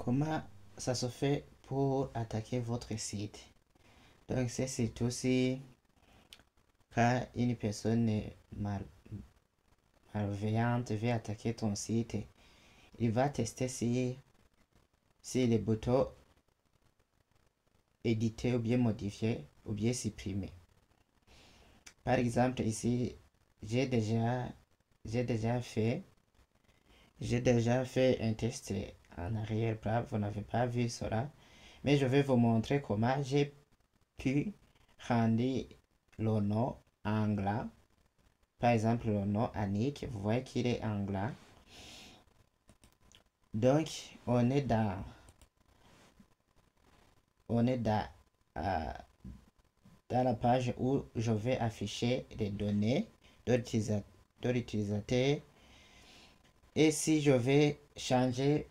Comment ça se fait pour attaquer votre site? Donc, c'est surtout si quand une personne malveillante veut attaquer ton site, il va tester si les boutons éditer ou bien modifier ou bien supprimer. Par exemple, ici, j'ai déjà fait un test en arrière-plan. Vous n'avez pas vu cela, mais je vais vous montrer comment j'ai pu rendre le nom anglais. Par exemple, le nom Annick, vous voyez qu'il est anglais. Donc, on est dans la page où je vais afficher les données de l'utilisateur. Et si je vais changer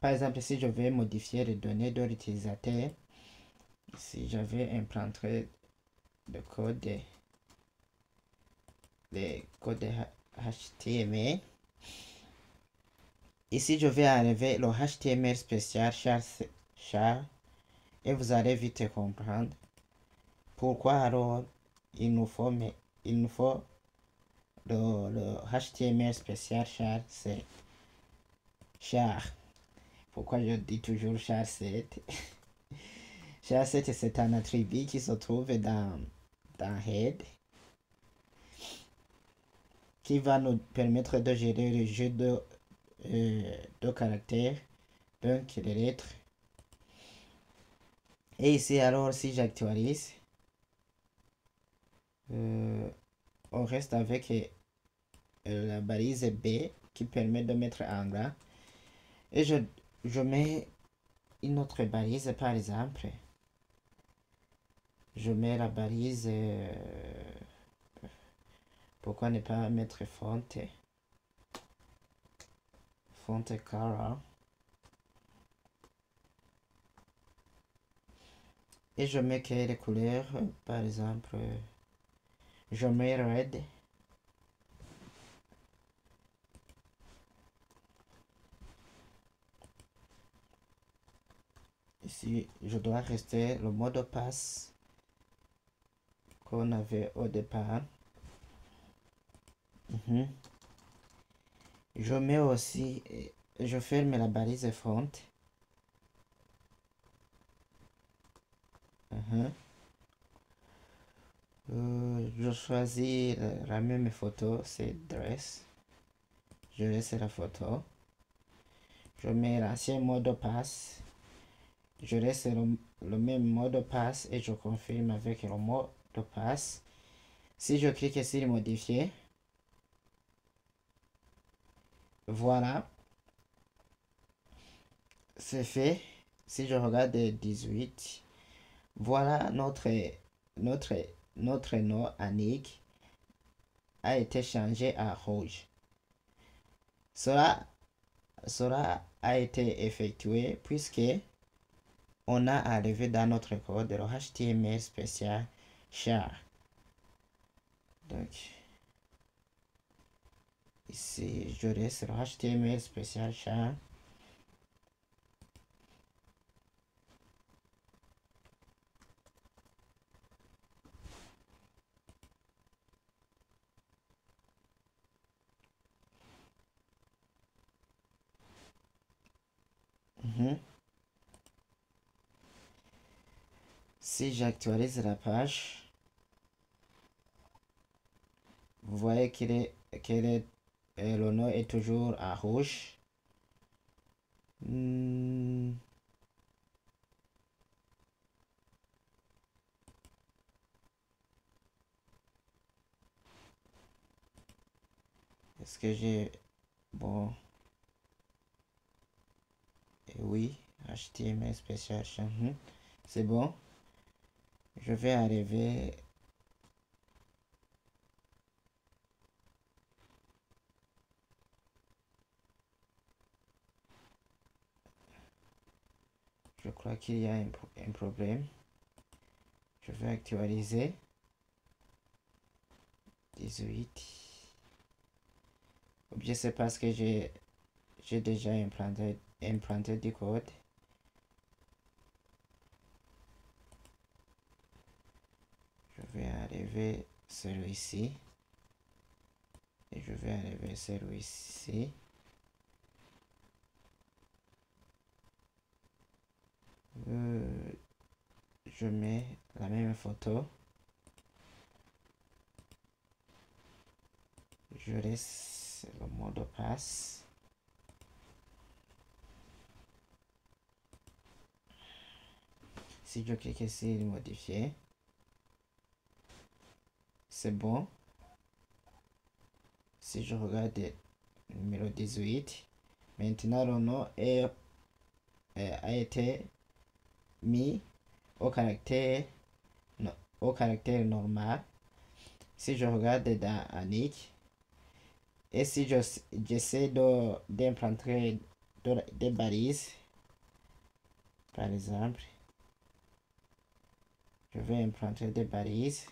par exemple, si je vais modifier les données de l'utilisateur, si j'avais implanté le code HTML, ici je vais enlever le HTML spécial char et vous allez vite comprendre pourquoi alors il nous faut le HTML spécial char, c'est char. Pourquoi je dis toujours char7? Char7, c'est un attribut qui se trouve dans head, qui va nous permettre de gérer le jeu de caractères, donc les lettres. Et ici alors, si j'actualise, on reste avec la balise B qui permet de mettre en gras. Et je mets une autre balise, par exemple. Je mets la balise. Pourquoi ne pas mettre font color. Et je mets quelle couleur, par exemple. Je mets red. Ici, je dois rester le mot de passe qu'on avait au départ. Je mets aussi, je ferme la balise font. Je choisis la même photo, c'est dress. Je laisse la photo. Je mets l'ancien mot de passe. Je laisse le même mot de passe et je confirme avec le mot de passe. Si je clique sur modifier, voilà, c'est fait. Si je regarde 18, voilà notre nom Annick a été changé à rouge. Cela a été effectué puisque on a enlevé dans notre code le HTML spécial char. Donc, ici, je laisse le HTML spécial char. Si j'actualise la page, vous voyez le nom est toujours à rouge. Est-ce que j'ai... Bon... Oui, HTML spécial. C'est bon. Je vais arriver... Je crois qu'il y a un problème. Je vais actualiser. 18. ou bien c'est parce que j'ai déjà implanté du code. Je vais enlever celui-ci et je vais enlever celui-ci. Je mets la même photo. Je laisse le mot de passe. Si je clique ici, modifier, c'est bon. Si je regarde le numéro 18, maintenant le nom a été mis au caractère normal. Si je regarde dans Annick, et si j'essaie d'implanter des balises, par exemple, je vais implanter des balises.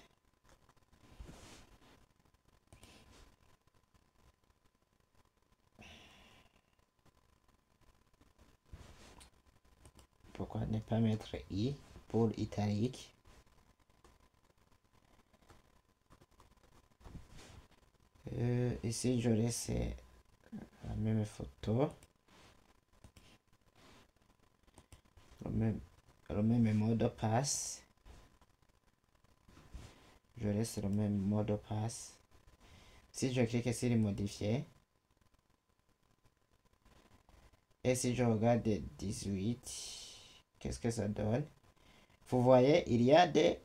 Pourquoi ne pas mettre I pour italique? Ici, je laisse la même photo. Le même mot de passe. Je laisse le même mot de passe. Si je clique sur les modifier, et si je regarde 18, qu'est-ce que ça donne? Vous voyez, il y a des...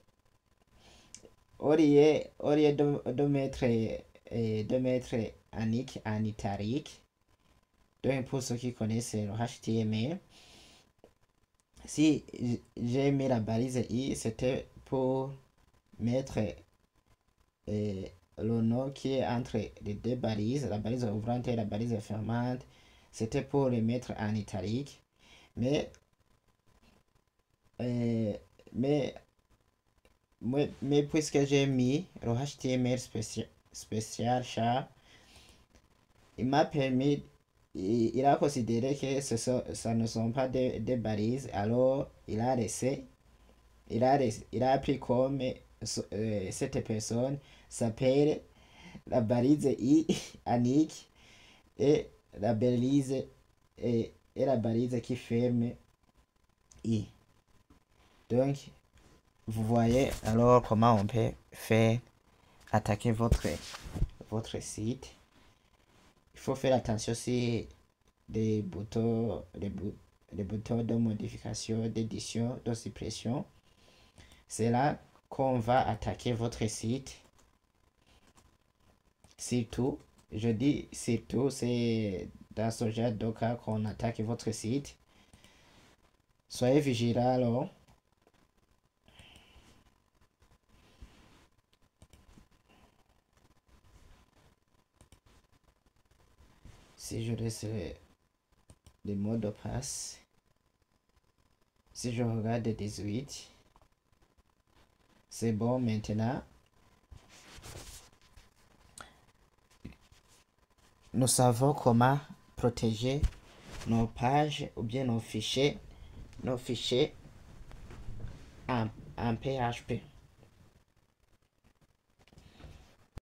Au lieu de mettre Annick en italique, donc pour ceux qui connaissent le HTML, si j'ai mis la balise I, c'était pour mettre le nom qui est entre les deux balises, la balise ouvrante et la balise fermante, c'était pour les mettre en italique. Mais puisque j'ai mis le HTML spécial char, il m'a permis, il a considéré que ça ne sont pas des balises, alors il a appris comme cette personne s'appelle la balise I Annick et la balise et la balise qui ferme I. Donc vous voyez alors comment on peut faire attaquer votre site. Il faut faire attention si des boutons de modification, d'édition, de suppression. C'est là qu'on va attaquer votre site. Surtout, je dis surtout, c'est dans ce genre de cas qu'on attaque votre site. Soyez vigilants alors. Si je laisse les mots de passe, si je regarde 18, c'est bon maintenant. Nous savons comment protéger nos pages ou bien nos fichiers en PHP.